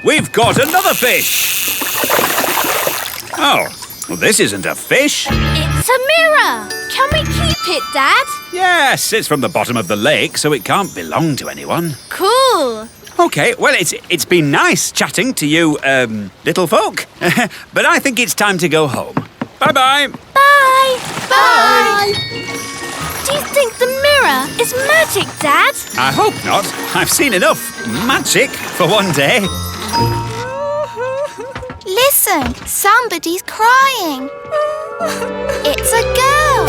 We've got another fish! Oh, well, this isn't a fish. It's a mirror! Can we keep it, Dad? Yes, it's from the bottom of the lake, so it can't belong to anyone. Cool! OK, well, it's been nice chatting to you, little folk. But I think it's time to go home. Bye-bye. Bye! Bye! Do you think the mirror is magic, Dad? I hope not. I've seen enough magic for one day. Listen, somebody's crying. It's a girl.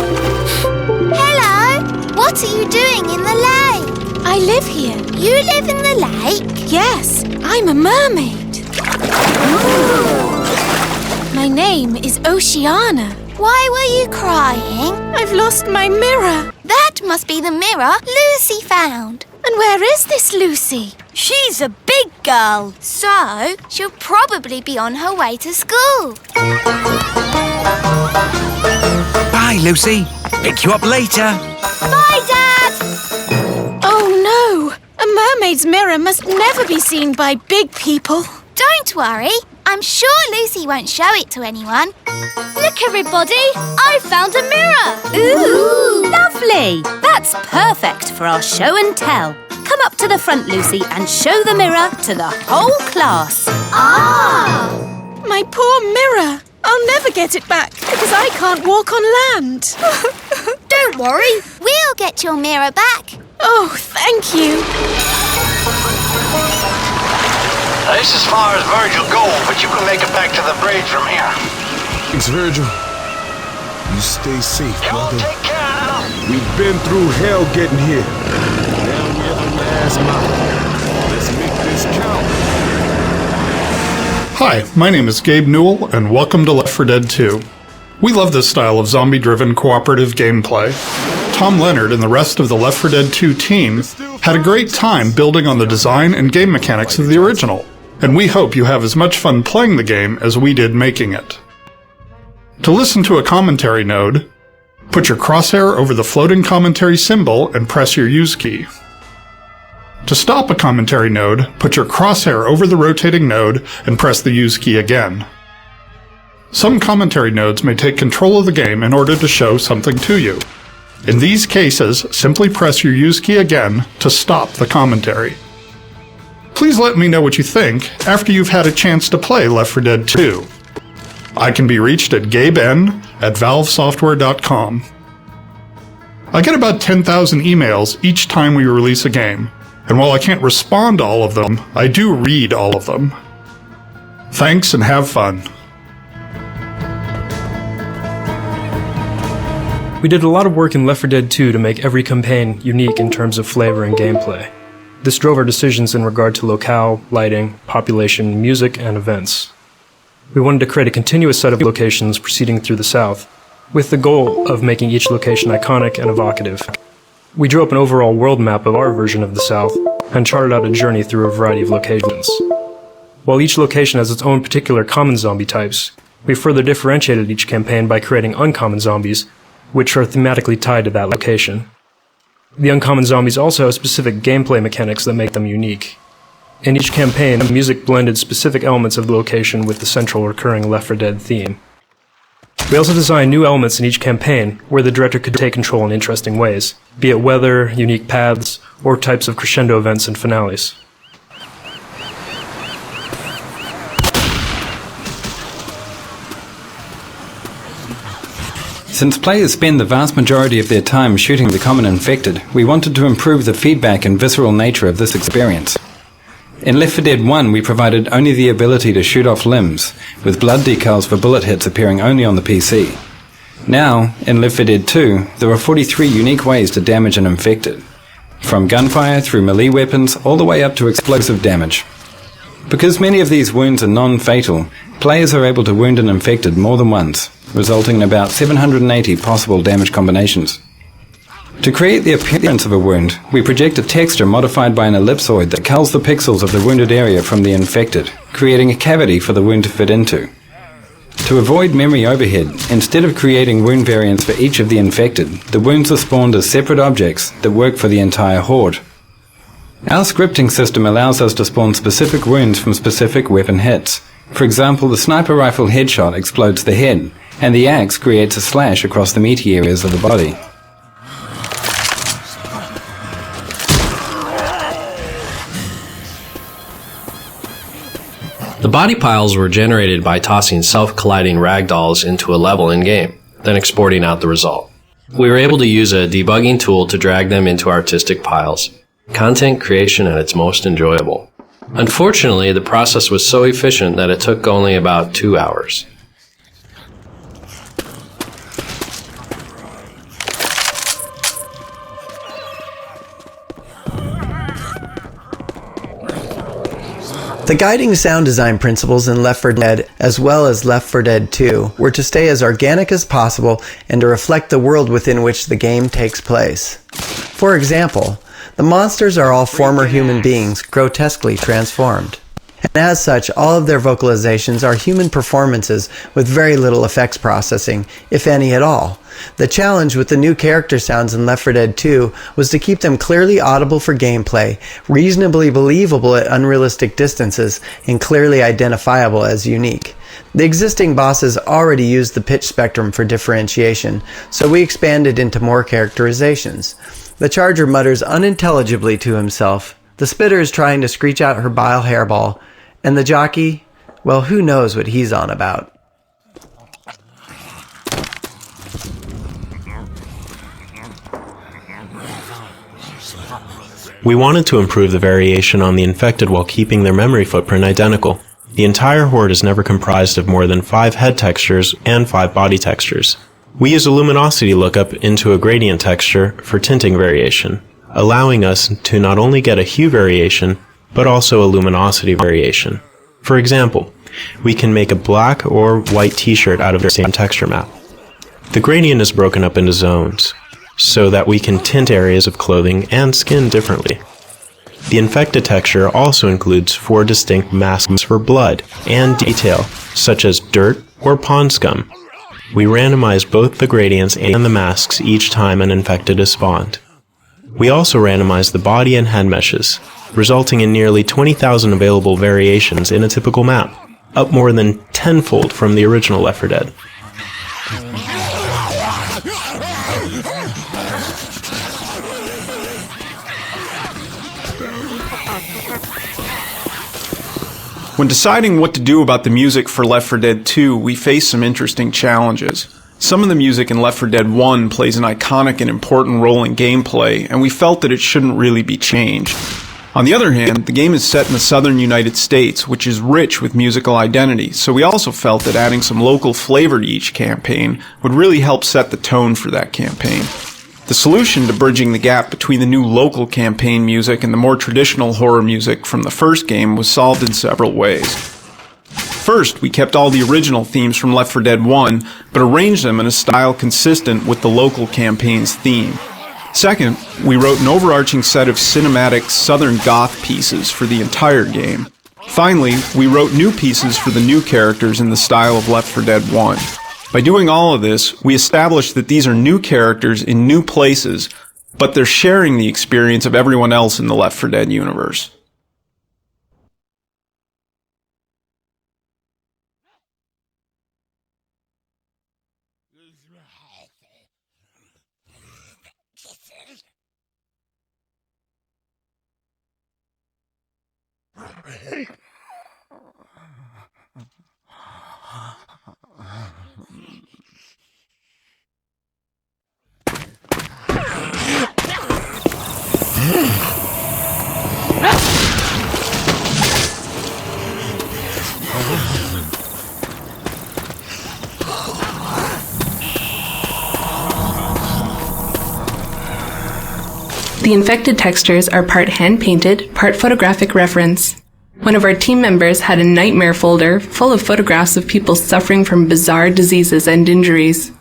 Hello, what are you doing in the lake? I live here. You live in the lake? Yes, I'm a mermaid. My name is Oceana. Why were you crying? I've lost my mirror. That must be the mirror Lucy found. And where is this Lucy? She's a big girl. So, she'll probably be on her way to school. Bye, Lucy. Pick you up later. Bye, Dad! Oh no! A mermaid's mirror must never be seen by big people. Don't worry. I'm sure Lucy won't show it to anyone. Look, everybody! I found a mirror! Ooh, lovely! That's perfect for our show and tell. Come up to the front, Lucy, and show the mirror to the whole class. Ah! My poor mirror! I'll never get it back because I can't walk on land. Don't worry. We'll get your mirror back. Oh, thank you. This is as far as Virgil goes, but you can make it back to the bridge from here. Thanks, Virgil. You stay safe, Y'all brother. take care now. We've been through hell getting here. Now we're the last mile. Let's make this count. Hi, my name is Gabe Newell, and welcome to Left 4 Dead 2. We love this style of zombie-driven cooperative gameplay. Tom Leonard and the rest of the Left 4 Dead 2 team had a great time building on the design and game mechanics of the original, and we hope you have as much fun playing the game as we did making it. To listen to a commentary node, put your crosshair over the floating commentary symbol and press your use key. To stop a commentary node, put your crosshair over the rotating node and press the use key again. Some commentary nodes may take control of the game in order to show something to you. In these cases, simply press your use key again to stop the commentary. Please let me know what you think after you've had a chance to play Left 4 Dead 2. I can be reached at gaben@valvesoftware.com. I get about 10,000 emails each time we release a game, and while I can't respond to all of them, I do read all of them. Thanks and have fun. We did a lot of work in Left 4 Dead 2 to make every campaign unique in terms of flavor and gameplay. This drove our decisions in regard to locale, lighting, population, music, and events. We wanted to create a continuous set of locations proceeding through the South, with the goal of making each location iconic and evocative. We drew up an overall world map of our version of the South, and charted out a journey through a variety of locations. While each location has its own particular common zombie types, we further differentiated each campaign by creating uncommon zombies, which are thematically tied to that location. The uncommon zombies also have specific gameplay mechanics that make them unique. In each campaign, music blended specific elements of the location with the central recurring Left 4 Dead theme. We also designed new elements in each campaign where the director could take control in interesting ways, be it weather, unique paths, or types of crescendo events and finales. Since players spend the vast majority of their time shooting the common infected, we wanted to improve the feedback and visceral nature of this experience. In Left 4 Dead 1, we provided only the ability to shoot off limbs, with blood decals for bullet hits appearing only on the PC. Now, in Left 4 Dead 2, there are 43 unique ways to damage an infected, from gunfire through melee weapons all the way up to explosive damage. Because many of these wounds are non-fatal, players are able to wound an infected more than once, resulting in about 780 possible damage combinations. To create the appearance of a wound, we project a texture modified by an ellipsoid that culls the pixels of the wounded area from the infected, creating a cavity for the wound to fit into. To avoid memory overhead, instead of creating wound variants for each of the infected, the wounds are spawned as separate objects that work for the entire horde. Our scripting system allows us to spawn specific wounds from specific weapon hits. For example, the sniper rifle headshot explodes the head, and the axe creates a slash across the meaty areas of the body. The body piles were generated by tossing self-colliding ragdolls into a level in-game, then exporting out the result. We were able to use a debugging tool to drag them into artistic piles. Content creation at its most enjoyable. Unfortunately, the process was so efficient that it took only about 2 hours. The guiding sound design principles in Left 4 Dead, as well as Left 4 Dead 2, were to stay as organic as possible and to reflect the world within which the game takes place. For example, the monsters are all former human beings grotesquely transformed. And as such, all of their vocalizations are human performances with very little effects processing, if any at all. The challenge with the new character sounds in Left 4 Dead 2 was to keep them clearly audible for gameplay, reasonably believable at unrealistic distances, and clearly identifiable as unique. The existing bosses already used the pitch spectrum for differentiation, so we expanded into more characterizations. The Charger mutters unintelligibly to himself. The Spitter is trying to screech out her bile hairball. And the jockey, well, who knows what he's on about. We wanted to improve the variation on the infected while keeping their memory footprint identical. The entire horde is never comprised of more than 5 head textures and 5 body textures. We use a luminosity lookup into a gradient texture for tinting variation, allowing us to not only get a hue variation, but also a luminosity variation. For example, we can make a black or white t-shirt out of the same texture map. The gradient is broken up into zones, so that we can tint areas of clothing and skin differently. The infected texture also includes 4 distinct masks for blood and detail, such as dirt or pond scum. We randomize both the gradients and the masks each time an infected is spawned. We also randomize the body and head meshes, resulting in nearly 20,000 available variations in a typical map, up more than tenfold from the original Left 4 Dead. When deciding what to do about the music for Left 4 Dead 2, we faced some interesting challenges. Some of the music in Left 4 Dead 1 plays an iconic and important role in gameplay, and we felt that it shouldn't really be changed. On the other hand, the game is set in the southern United States, which is rich with musical identity, so we also felt that adding some local flavor to each campaign would really help set the tone for that campaign. The solution to bridging the gap between the new local campaign music and the more traditional horror music from the first game was solved in several ways. First, we kept all the original themes from Left 4 Dead 1, but arranged them in a style consistent with the local campaign's theme. Second, we wrote an overarching set of cinematic Southern Goth pieces for the entire game. Finally, we wrote new pieces for the new characters in the style of Left 4 Dead 1. By doing all of this, we established that these are new characters in new places, but they're sharing the experience of everyone else in the Left 4 Dead universe. The infected textures are part hand-painted, part photographic reference. One of our team members had a nightmare folder full of photographs of people suffering from bizarre diseases and injuries.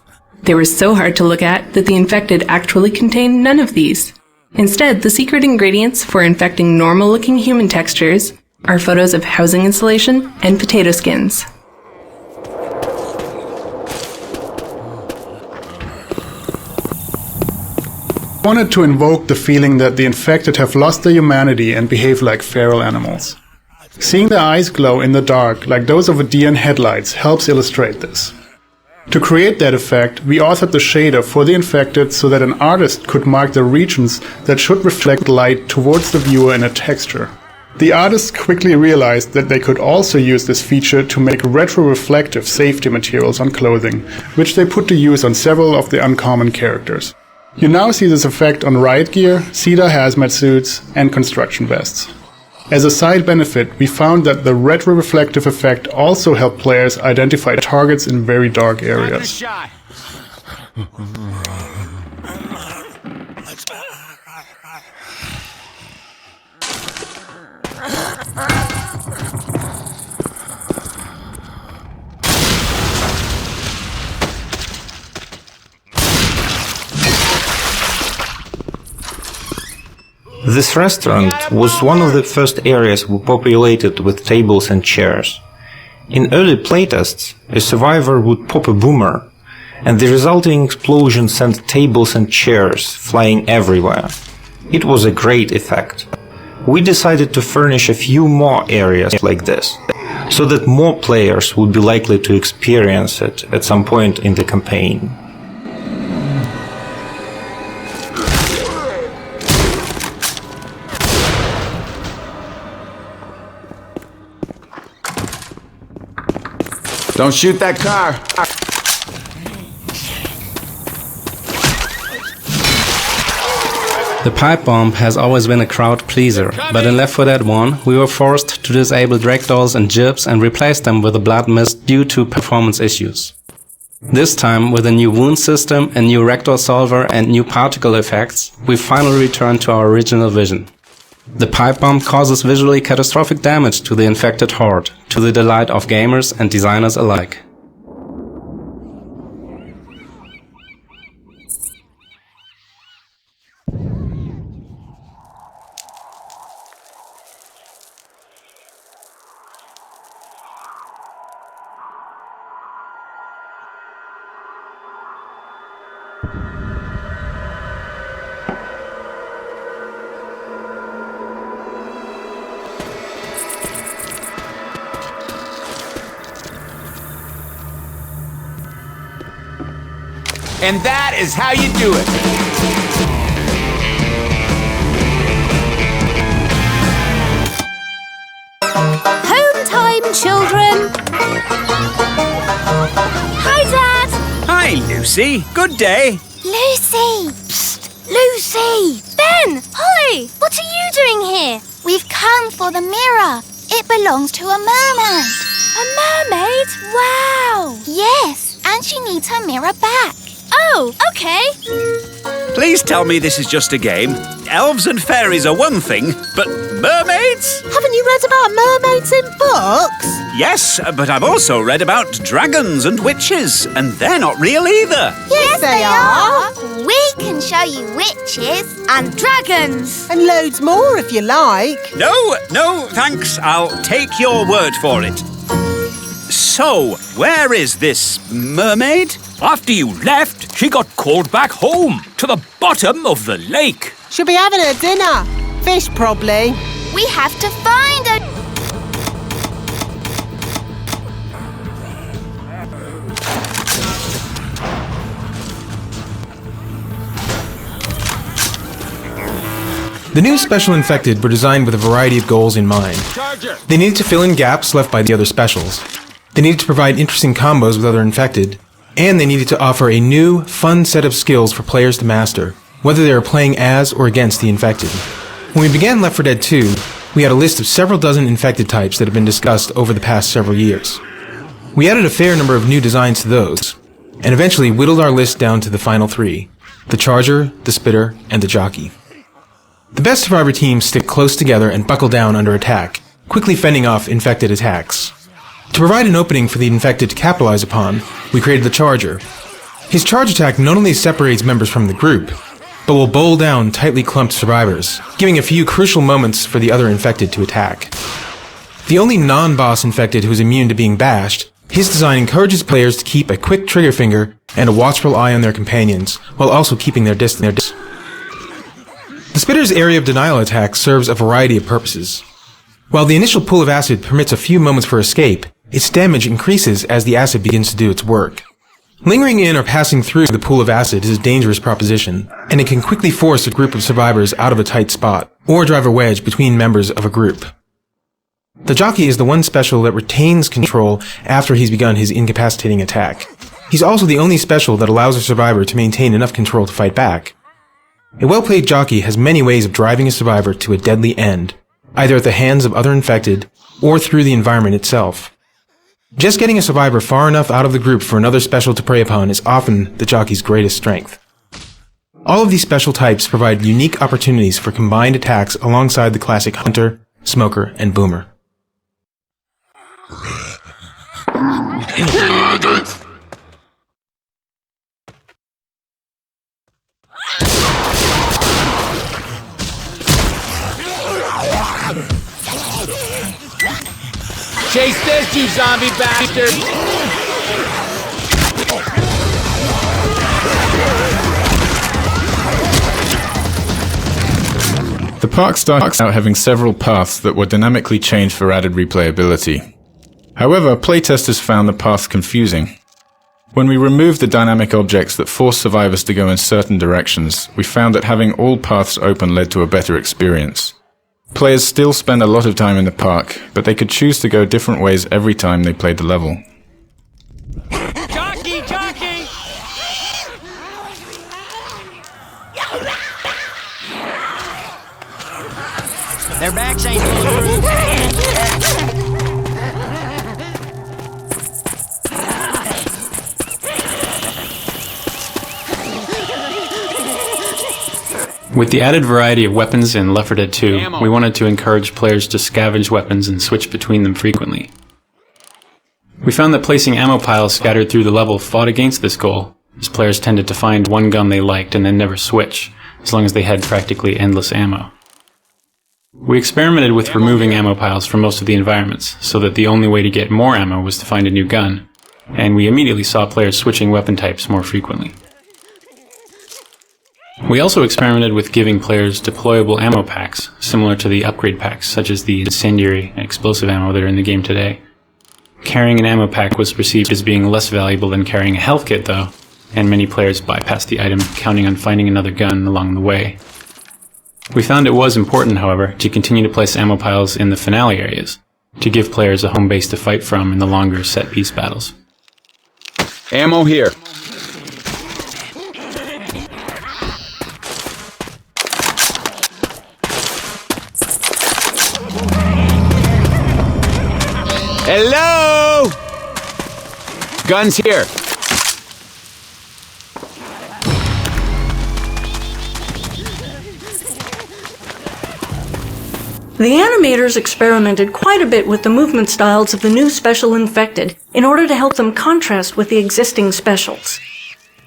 They were so hard to look at that the infected actually contained none of these. Instead, the secret ingredients for infecting normal-looking human textures are photos of housing insulation and potato skins. I wanted to invoke the feeling that the infected have lost their humanity and behave like feral animals. Seeing their eyes glow in the dark like those of a deer in headlights helps illustrate this. To create that effect, we authored the shader for the infected so that an artist could mark the regions that should reflect light towards the viewer in a texture. The artists quickly realized that they could also use this feature to make retroreflective safety materials on clothing, which they put to use on several of the uncommon characters. You now see this effect on riot gear, Cedar hazmat suits, and construction vests. As a side benefit, we found that the retroreflective effect also helped players identify targets in very dark areas. This restaurant was one of the first areas we populated with tables and chairs. In early playtests, a survivor would pop a boomer, and the resulting explosion sent tables and chairs flying everywhere. It was a great effect. We decided to furnish a few more areas like this, so that more players would be likely to experience it at some point in the campaign. Don't shoot that car! The pipe bomb has always been a crowd pleaser, but in Left 4 Dead 1 we were forced to disable ragdolls and jibs and replace them with a blood mist due to performance issues. This time, with a new wound system, a new ragdoll solver and new particle effects, we finally returned to our original vision. The pipe bomb causes visually catastrophic damage to the infected horde, to the delight of gamers and designers alike. And that is how you do it. Home time, children! Hi, Dad! Hi, Lucy. Good day. Lucy! Psst! Lucy! Ben! Holly! What are you doing here? We've come for the mirror. It belongs to a mermaid. A mermaid? Wow! Yes, and she needs her mirror back. Oh, okay. Please tell me this is just a game. Elves and fairies are one thing, but mermaids? Haven't you read about mermaids in books? Yes, but I've also read about dragons and witches, and they're not real either. Yes, they are. We can show you witches And dragons. And loads more if you like. No, thanks. I'll take your word for it. So, where is this mermaid? After you left, she got called back home, to the bottom of the lake. She'll be having her dinner. Fish, probably. We have to find her. The new Special Infected were designed with a variety of goals in mind. They needed to fill in gaps left by the other specials. They needed to provide interesting combos with other Infected. And they needed to offer a new, fun set of skills for players to master, whether they are playing as or against the Infected. When we began Left 4 Dead 2, we had a list of several dozen Infected types that have been discussed over the past several years. We added a fair number of new designs to those, and eventually whittled our list down to the final three: the Charger, the Spitter, and the Jockey. The best survivor teams stick close together and buckle down under attack, quickly fending off Infected attacks. To provide an opening for the Infected to capitalize upon, we created the Charger. His charge attack not only separates members from the group, but will bowl down tightly clumped survivors, giving a few crucial moments for the other Infected to attack. The only non-boss Infected who is immune to being bashed, his design encourages players to keep a quick trigger finger and a watchful eye on their companions, while also keeping their distance. The spitter's area of denial attack serves a variety of purposes. While the initial pool of acid permits a few moments for escape, its damage increases as the acid begins to do its work. Lingering in or passing through the pool of acid is a dangerous proposition, and it can quickly force a group of survivors out of a tight spot, or drive a wedge between members of a group. The jockey is the one special that retains control after he's begun his incapacitating attack. He's also the only special that allows a survivor to maintain enough control to fight back. A well-played jockey has many ways of driving a survivor to a deadly end, either at the hands of other infected, or through the environment itself. Just getting a survivor far enough out of the group for another special to prey upon is often the jockey's greatest strength. All of these special types provide unique opportunities for combined attacks alongside the classic Hunter, Smoker, and Boomer. Chase this, you zombie bastard! The park starts out having several paths that were dynamically changed for added replayability. However, playtesters found the paths confusing. When we removed the dynamic objects that forced survivors to go in certain directions, we found that having all paths open led to a better experience. Players still spend a lot of time in the park, but they could choose to go different ways every time they played the level. Jockey! Jockey! Their backs ain't With the added variety of weapons in Left 4 Dead 2, we wanted to encourage players to scavenge weapons and switch between them frequently. We found that placing ammo piles scattered through the level fought against this goal, as players tended to find one gun they liked and then never switch, as long as they had practically endless ammo. We experimented with removing ammo piles from most of the environments, so that the only way to get more ammo was to find a new gun, and we immediately saw players switching weapon types more frequently. We also experimented with giving players deployable ammo packs, similar to the upgrade packs such as the incendiary and explosive ammo that are in the game today. Carrying an ammo pack was perceived as being less valuable than carrying a health kit though, and many players bypassed the item counting on finding another gun along the way. We found it was important, however, to continue to place ammo piles in the finale areas, to give players a home base to fight from in the longer set-piece battles. Ammo here. Hello! Guns here. The animators experimented quite a bit with the movement styles of the new special infected in order to help them contrast with the existing specials.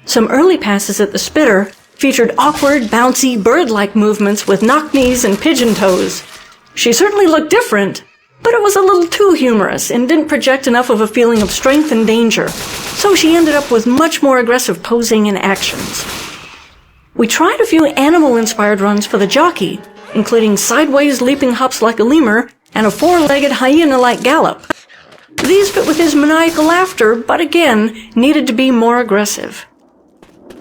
Some early passes at the spitter featured awkward, bouncy, bird-like movements with knock knees and pigeon toes. She certainly looked different, but it was a little too humorous and didn't project enough of a feeling of strength and danger, so she ended up with much more aggressive posing and actions. We tried a few animal-inspired runs for the jockey, including sideways leaping hops like a lemur and a four-legged hyena-like gallop. These fit with his maniacal laughter, but again, needed to be more aggressive.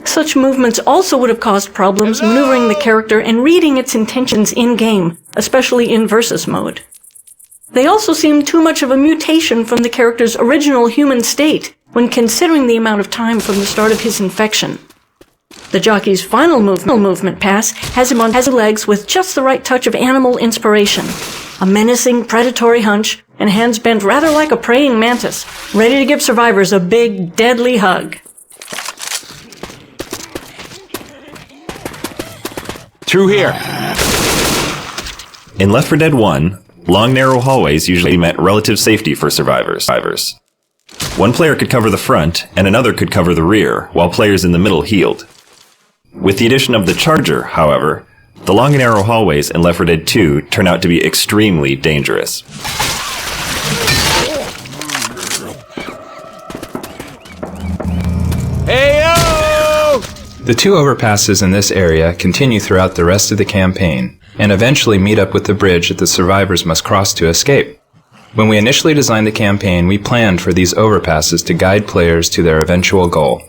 Such movements also would have caused problems maneuvering the character and reading its intentions in-game, especially in versus mode. They also seemed too much of a mutation from the character's original human state when considering the amount of time from the start of his infection. The jockey's final movement pass has him on his legs with just the right touch of animal inspiration. A menacing, predatory hunch, and hands bent rather like a praying mantis, ready to give survivors a big, deadly hug. Through here. In Left 4 Dead 1, long, narrow hallways usually meant relative safety for survivors. One player could cover the front, and another could cover the rear, while players in the middle healed. With the addition of the Charger, however, the long and narrow hallways in Left 4 Dead 2 turn out to be extremely dangerous. Hey-o! The 2 overpasses in this area continue throughout the rest of the campaign, and eventually meet up with the bridge that the survivors must cross to escape. When we initially designed the campaign, we planned for these overpasses to guide players to their eventual goal.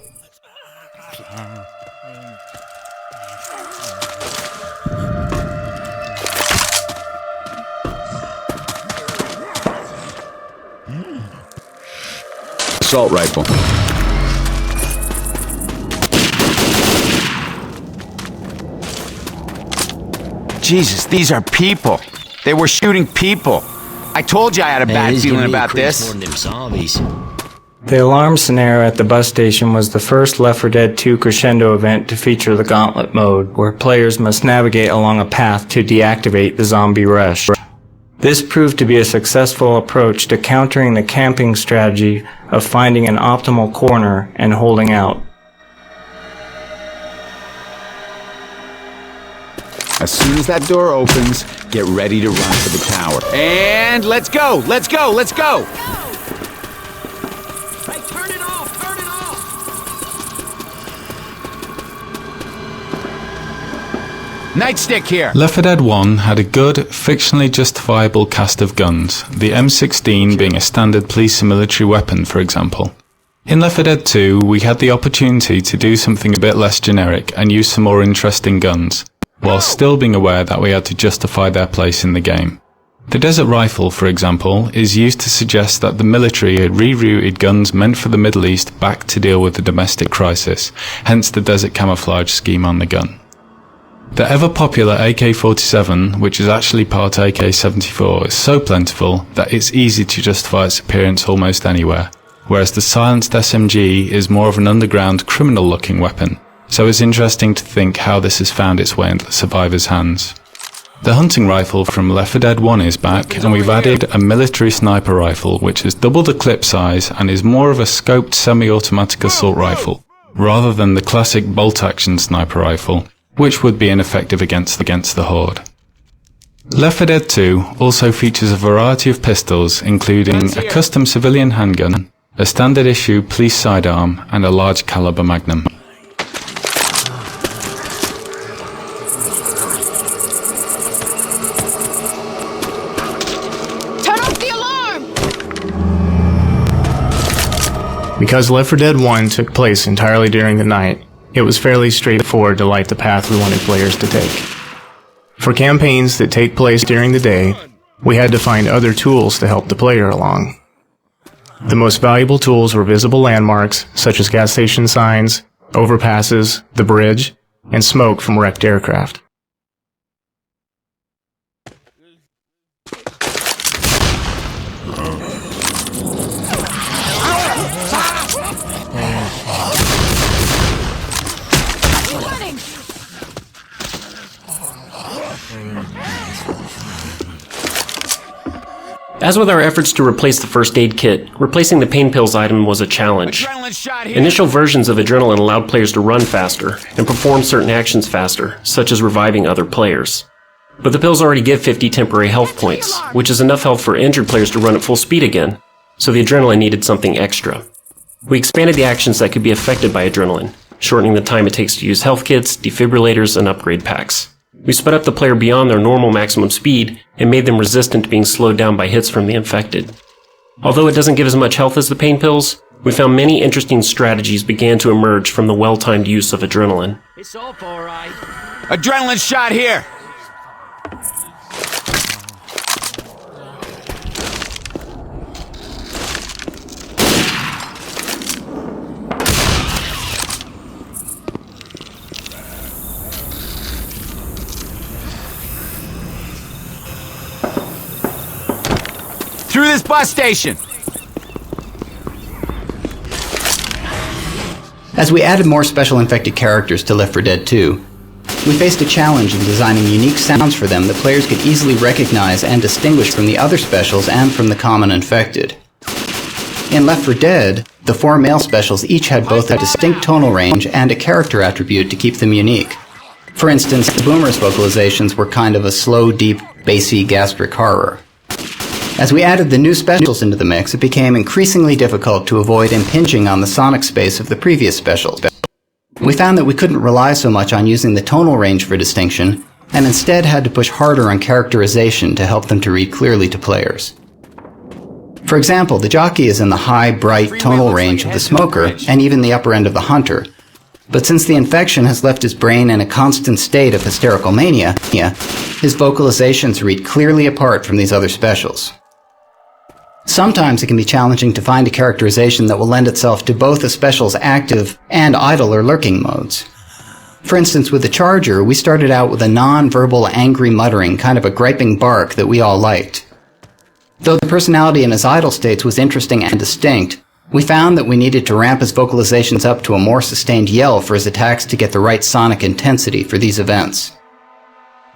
Assault rifle. Jesus, these are people. They were shooting people. I told you I had a bad feeling about this. The alarm scenario at the bus station was the first Left 4 Dead 2 crescendo event to feature the Gauntlet mode, where players must navigate along a path to deactivate the zombie rush. This proved to be a successful approach to countering the camping strategy of finding an optimal corner and holding out. As soon as that door opens, get ready to run for the tower. And let's go! Let's go! Let's go! Hey, turn it off! Turn it off! Nightstick here! Left 4 Dead 1 had a good, fictionally justifiable cast of guns, the M16 being a standard police and military weapon, for example. In Left 4 Dead 2, we had the opportunity to do something a bit less generic and use some more interesting guns, while still being aware that we had to justify their place in the game. The Desert Rifle, for example, is used to suggest that the military had rerouted guns meant for the Middle East back to deal with the domestic crisis, hence the desert camouflage scheme on the gun. The ever-popular AK-47, which is actually part AK-74, is so plentiful that it's easy to justify its appearance almost anywhere, whereas the silenced SMG is more of an underground, criminal-looking weapon, so it's interesting to think how this has found its way into the survivors' hands. The hunting rifle from Left 4 Dead 1 is back, and we've added a military sniper rifle, which is double the clip size and is more of a scoped semi-automatic assault rifle, rather than the classic bolt-action sniper rifle, which would be ineffective against the Horde. Left 4 Dead 2 also features a variety of pistols, including a custom civilian handgun, a standard issue police sidearm, and a large caliber magnum. Because Left 4 Dead 1 took place entirely during the night, it was fairly straightforward to light the path we wanted players to take. For campaigns that take place during the day, we had to find other tools to help the player along. The most valuable tools were visible landmarks, such as gas station signs, overpasses, the bridge, and smoke from wrecked aircraft. As with our efforts to replace the first aid kit, replacing the pain pills item was a challenge. Initial versions of Adrenaline allowed players to run faster and perform certain actions faster, such as reviving other players. But the pills already give 50 temporary health points, which is enough health for injured players to run at full speed again, so the Adrenaline needed something extra. We expanded the actions that could be affected by Adrenaline, shortening the time it takes to use health kits, defibrillators, and upgrade packs. We sped up the player beyond their normal maximum speed and made them resistant to being slowed down by hits from the infected. Although it doesn't give as much health as the pain pills, we found many interesting strategies began to emerge from the well-timed use of Adrenaline. It's all right. Adrenaline shot here! Through this bus station! As we added more special infected characters to Left 4 Dead 2, we faced a challenge in designing unique sounds for them that players could easily recognize and distinguish from the other specials and from the common infected. In Left 4 Dead, the 4 male specials each had both a distinct tonal range and a character attribute to keep them unique. For instance, the Boomer's vocalizations were kind of a slow, deep, bassy, gastric horror. As we added the new specials into the mix, it became increasingly difficult to avoid impinging on the sonic space of the previous specials. We found that we couldn't rely so much on using the tonal range for distinction, and instead had to push harder on characterization to help them to read clearly to players. For example, the jockey is in the high, bright tonal range of the smoker, and even the upper end of the hunter. But since the infection has left his brain in a constant state of hysterical mania, his vocalizations read clearly apart from these other specials. Sometimes it can be challenging to find a characterization that will lend itself to both a special's active and idle or lurking modes. For instance, with the Charger, we started out with a non-verbal angry muttering, kind of a griping bark that we all liked. Though the personality in his idle states was interesting and distinct, we found that we needed to ramp his vocalizations up to a more sustained yell for his attacks to get the right sonic intensity for these events.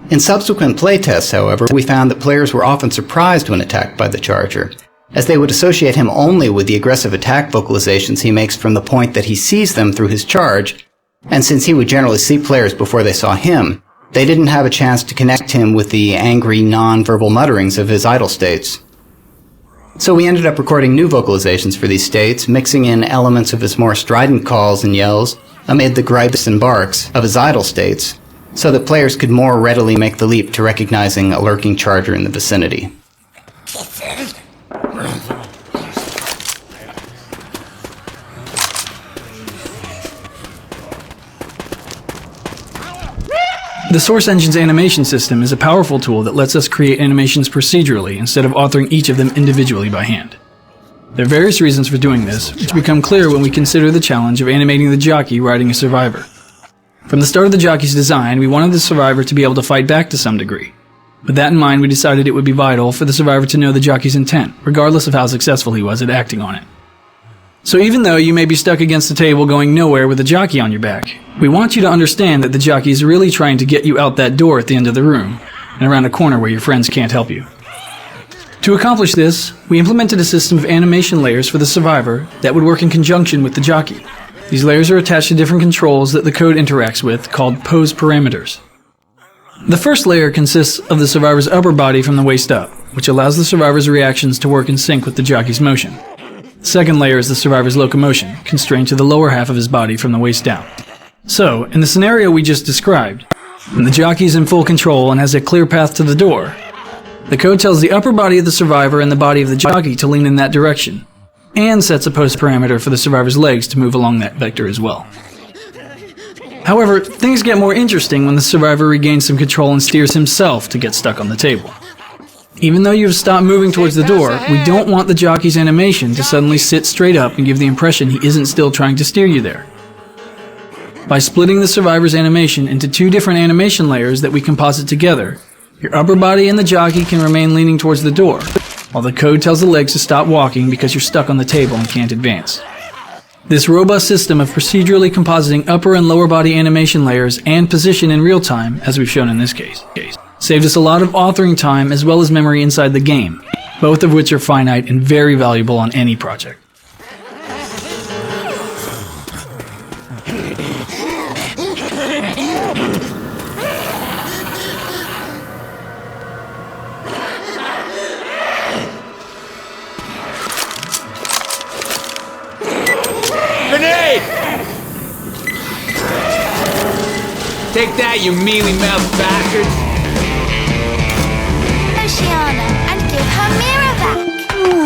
In subsequent playtests, however, we found that players were often surprised when attacked by the Charger, as they would associate him only with the aggressive attack vocalizations he makes from the point that he sees them through his charge, and since he would generally see players before they saw him, they didn't have a chance to connect him with the angry, non-verbal mutterings of his idle states. So we ended up recording new vocalizations for these states, mixing in elements of his more strident calls and yells amid the gripes and barks of his idle states, so that players could more readily make the leap to recognizing a lurking Charger in the vicinity. The Source Engine's animation system is a powerful tool that lets us create animations procedurally instead of authoring each of them individually by hand. There are various reasons for doing this, which become clear when we consider the challenge of animating the jockey riding a survivor. From the start of the jockey's design, we wanted the survivor to be able to fight back to some degree. With that in mind, we decided it would be vital for the survivor to know the jockey's intent, regardless of how successful he was at acting on it. So even though you may be stuck against the table going nowhere with a jockey on your back, we want you to understand that the jockey is really trying to get you out that door at the end of the room, and around a corner where your friends can't help you. To accomplish this, we implemented a system of animation layers for the survivor that would work in conjunction with the jockey. These layers are attached to different controls that the code interacts with, called pose parameters. The first layer consists of the survivor's upper body from the waist up, which allows the survivor's reactions to work in sync with the jockey's motion. The second layer is the survivor's locomotion, constrained to the lower half of his body from the waist down. So, in the scenario we just described, when the jockey is in full control and has a clear path to the door, the code tells the upper body of the survivor and the body of the jockey to lean in that direction, and sets a pose parameter for the survivor's legs to move along that vector as well. However, things get more interesting when the survivor regains some control and steers himself to get stuck on the table. Even though you've stopped moving towards the door, we don't want the jockey's animation to suddenly sit straight up and give the impression he isn't still trying to steer you there. By splitting the survivor's animation into two different animation layers that we composite together, your upper body and the jockey can remain leaning towards the door, while the code tells the legs to stop walking because you're stuck on the table and can't advance. This robust system of procedurally compositing upper and lower body animation layers and position in real time, as we've shown in this case, saved us a lot of authoring time as well as memory inside the game, both of which are finite and very valuable on any project. Grenade! Take that, you mealy-mouthed bastards! And give her mirror back.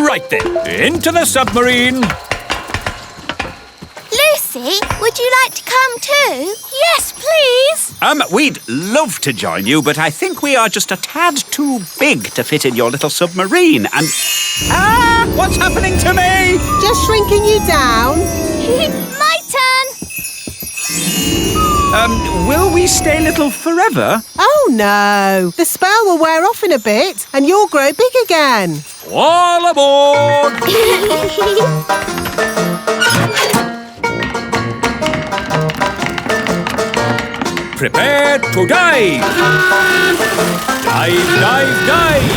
Right then, into the submarine. Lucy, would you like to come too? Yes, please. We'd love to join you, but I think we are just a tad too big to fit in your little submarine, and... Ah! What's happening to me? Just shrinking you down. My turn. Will we stay little forever? Oh no, the spell will wear off in a bit and you'll grow big again. All aboard! Prepare to dive! Dive, dive, dive!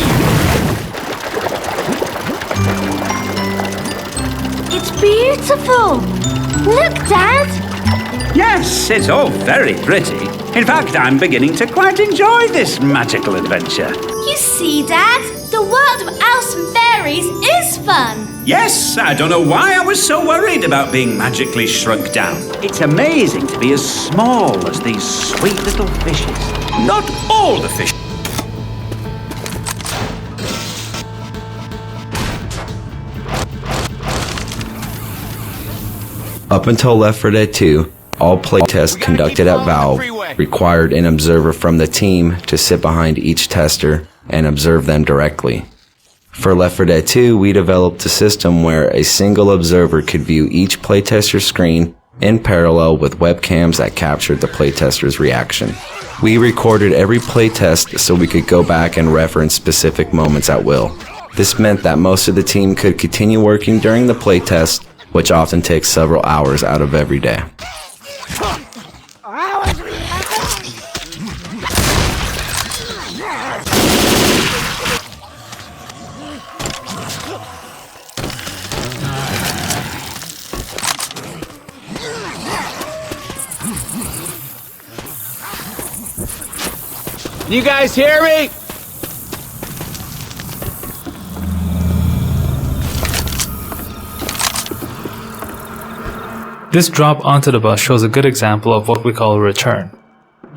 It's beautiful. Look, Dad. Yes, it's all very pretty. In fact, I'm beginning to quite enjoy this magical adventure. You see, Dad, the world of elves and fairies is fun. Yes, I don't know why I was so worried about being magically shrunk down. It's amazing to be as small as these sweet little fishes. Not all the fish. Up until Left 4 Dead 2, all playtests conducted at Valve required an observer from the team to sit behind each tester and observe them directly. For Left 4 Dead 2, we developed a system where a single observer could view each playtester's screen in parallel with webcams that captured the playtester's reaction. We recorded every playtest so we could go back and reference specific moments at will. This meant that most of the team could continue working during the playtest, which often takes several hours out of every day. You guys hear me? This drop onto the bus shows a good example of what we call a return.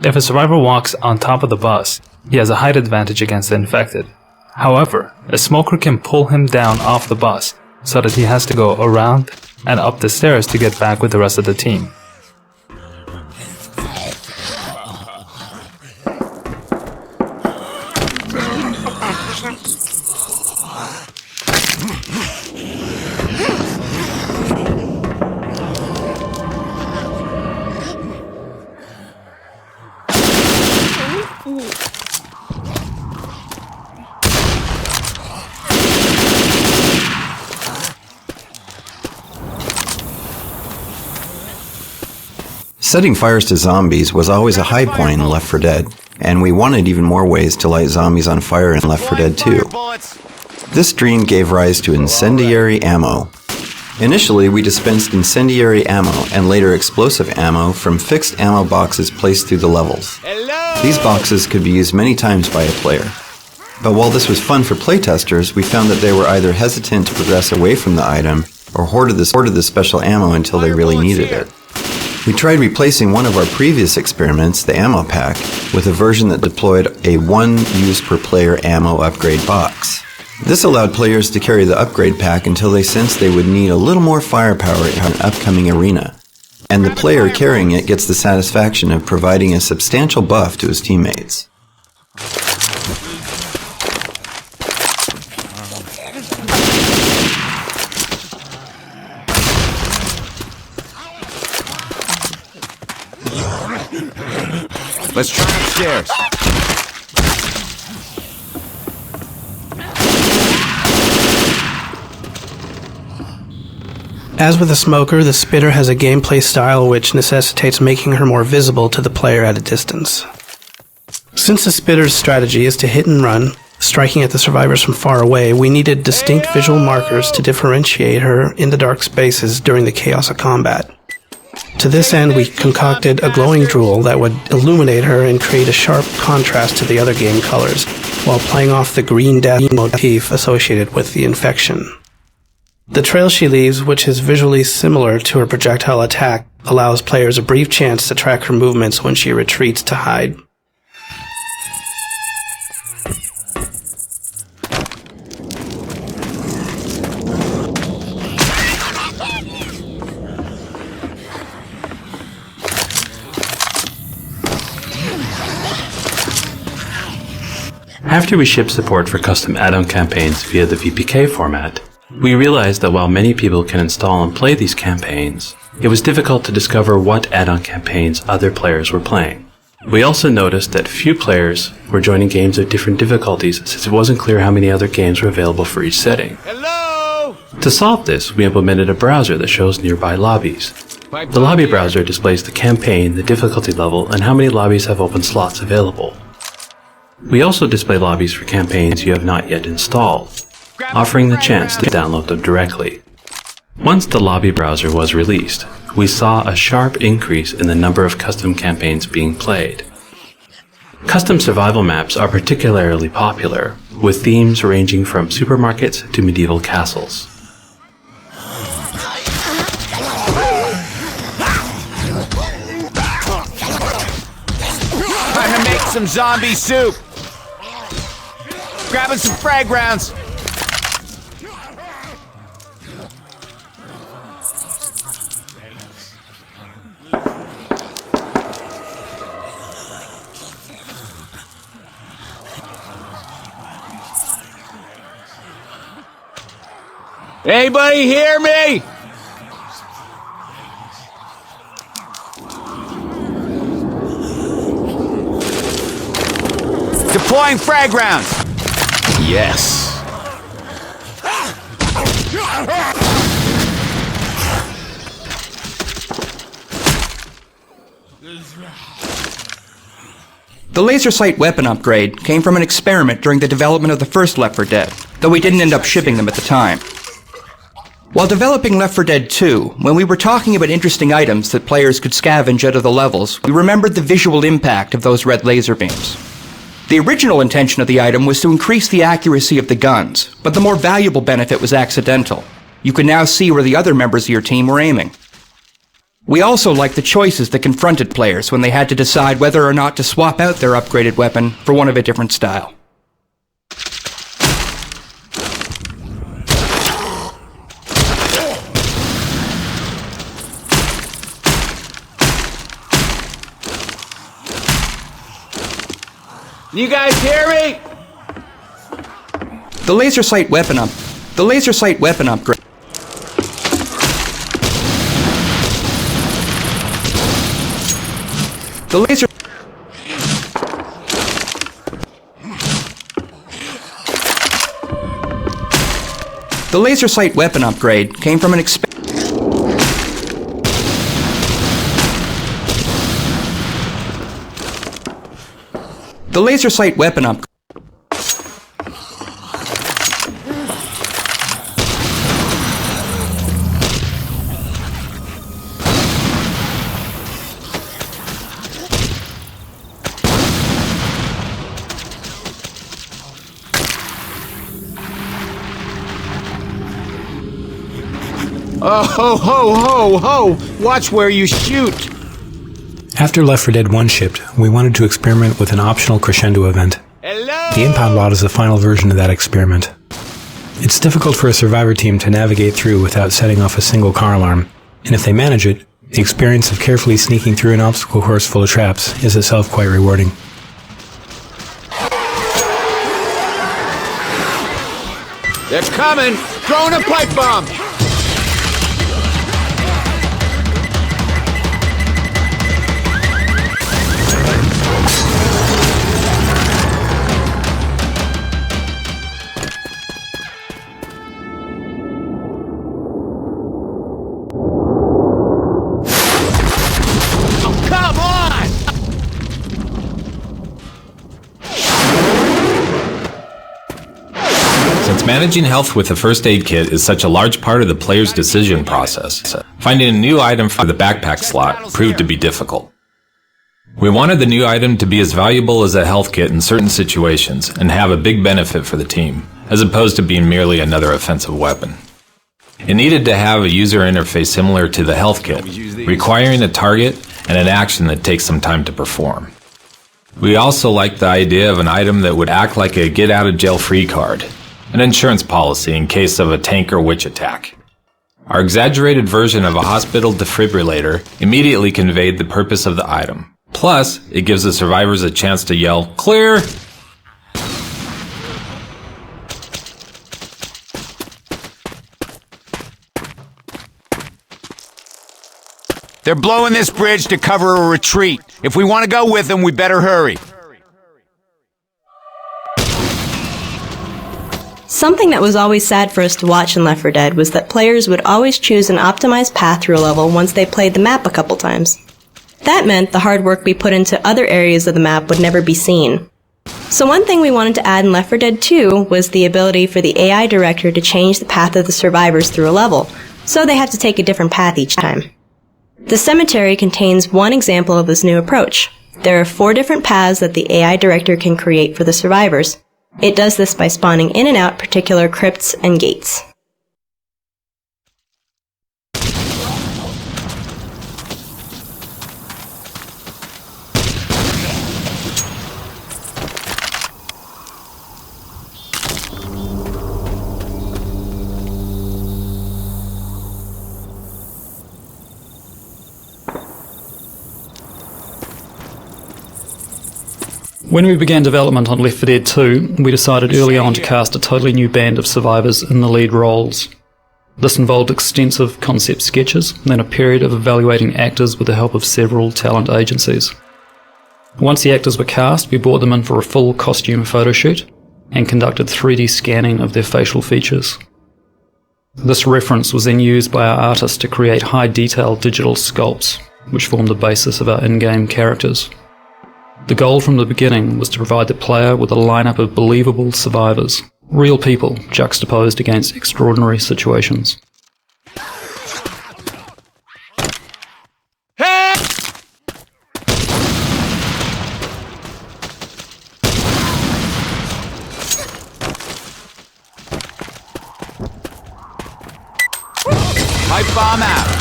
If a survivor walks on top of the bus, he has a height advantage against the infected. However, a smoker can pull him down off the bus so that he has to go around and up the stairs to get back with the rest of the team. Setting fires to zombies was always a high point in Left 4 Dead, and we wanted even more ways to light zombies on fire in Left 4 Dead 2. This dream gave rise to incendiary ammo. Initially, we dispensed incendiary ammo and later explosive ammo from fixed ammo boxes placed through the levels. These boxes could be used many times by a player. But while this was fun for playtesters, we found that they were either hesitant to progress away from the item or hoarded the special ammo until they really needed it. We tried replacing one of our previous experiments, the ammo pack, with a version that deployed a 1 use per player ammo upgrade box. This allowed players to carry the upgrade pack until they sensed they would need a little more firepower in an upcoming arena. And the player carrying it gets the satisfaction of providing a substantial buff to his teammates. Let's try upstairs. As with the smoker, the spitter has a gameplay style which necessitates making her more visible to the player at a distance. Since the spitter's strategy is to hit and run, striking at the survivors from far away, we needed distinct visual markers to differentiate her in the dark spaces during the chaos of combat. To this end, we concocted a glowing drool that would illuminate her and create a sharp contrast to the other game colors, while playing off the green death motif associated with the infection. The trail she leaves, which is visually similar to her projectile attack, allows players a brief chance to track her movements when she retreats to hide. After we shipped support for custom add-on campaigns via the VPK format, we realized that while many people can install and play these campaigns, it was difficult to discover what add-on campaigns other players were playing. We also noticed that few players were joining games of different difficulties since it wasn't clear how many other games were available for each setting. Hello! To solve this, we implemented a browser that shows nearby lobbies. The lobby browser displays the campaign, the difficulty level, and how many lobbies have open slots available. We also display lobbies for campaigns you have not yet installed, offering the chance to download them directly. Once the lobby browser was released, we saw a sharp increase in the number of custom campaigns being played. Custom survival maps are particularly popular, with themes ranging from supermarkets to medieval castles. Some zombie soup. Grabbing some frag rounds. Anybody hear me? Deploying frag rounds. Yes. The laser sight weapon upgrade came from an experiment during the development of the first Left 4 Dead, though we didn't end up shipping them at the time. While developing Left 4 Dead 2, when we were talking about interesting items that players could scavenge out of the levels, we remembered the visual impact of those red laser beams. The original intention of the item was to increase the accuracy of the guns, but the more valuable benefit was accidental. You could now see where the other members of your team were aiming. We also liked the choices that confronted players when they had to decide whether or not to swap out their upgraded weapon for one of a different style. You guys hear me? The laser sight weapon upgrade. The laser sight weapon upgrade came from an The laser sight weapon upgrade. Oh, ho, ho, ho, ho! Watch where you shoot! After Left 4 Dead 1 shipped, we wanted to experiment with an optional crescendo event. The impound lot is the final version of that experiment. It's difficult for a survivor team to navigate through without setting off a single car alarm, and if they manage it, the experience of carefully sneaking through an obstacle course full of traps is itself quite rewarding. They're coming! Throwing a pipe bomb! Managing health with a first aid kit is such a large part of the player's decision process. Finding a new item for the backpack slot proved to be difficult. We wanted the new item to be as valuable as a health kit in certain situations and have a big benefit for the team, as opposed to being merely another offensive weapon. It needed to have a user interface similar to the health kit, requiring a target and an action that takes some time to perform. We also liked the idea of an item that would act like a get-out-of-jail-free card, an insurance policy in case of a tank or witch attack. Our exaggerated version of a hospital defibrillator immediately conveyed the purpose of the item. Plus, it gives the survivors a chance to yell, "Clear!" They're blowing this bridge to cover a retreat. If we want to go with them, we better hurry. Something that was always sad for us to watch in Left 4 Dead was that players would always choose an optimized path through a level once they played the map a couple times. That meant the hard work we put into other areas of the map would never be seen. So one thing we wanted to add in Left 4 Dead 2 was the ability for the AI director to change the path of the survivors through a level, so they have to take a different path each time. The cemetery contains one example of this new approach. There are 4 different paths that the AI director can create for the survivors. It does this by spawning in and out particular crypts and gates. When we began development on Left 4 Dead 2, we decided early on to cast a totally new band of survivors in the lead roles. This involved extensive concept sketches, then a period of evaluating actors with the help of several talent agencies. Once the actors were cast, we brought them in for a full costume photo shoot and conducted 3D scanning of their facial features. This reference was then used by our artists to create high-detail digital sculpts, which formed the basis of our in-game characters. The goal from the beginning was to provide the player with a lineup of believable survivors, real people juxtaposed against extraordinary situations. Pipe bomb out.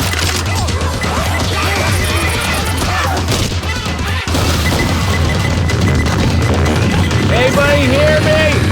Anybody hear me?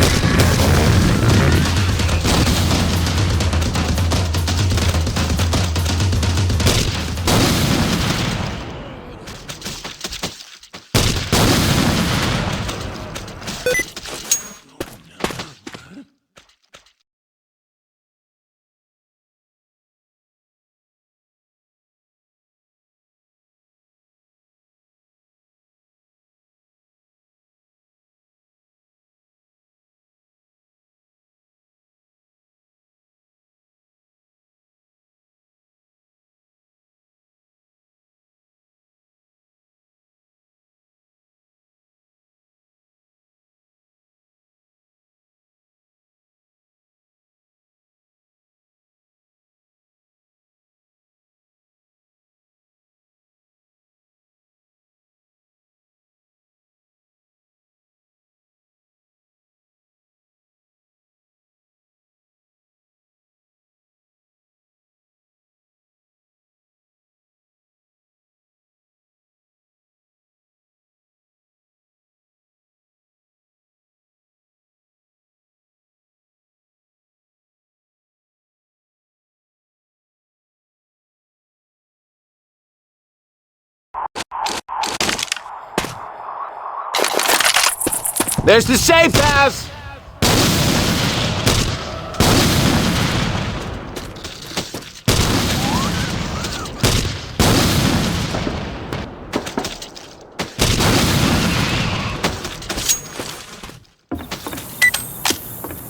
There's the safe house!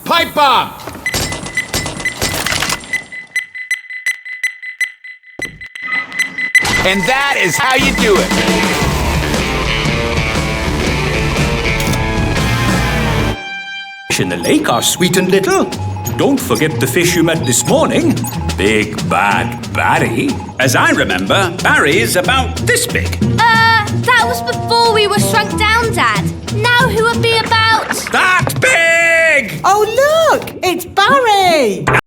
Pipe bomb! And that is how you do it. In the lake are sweet and little. Don't forget the fish you met this morning. Big Bad Barry. As I remember, Barry's about this big. That was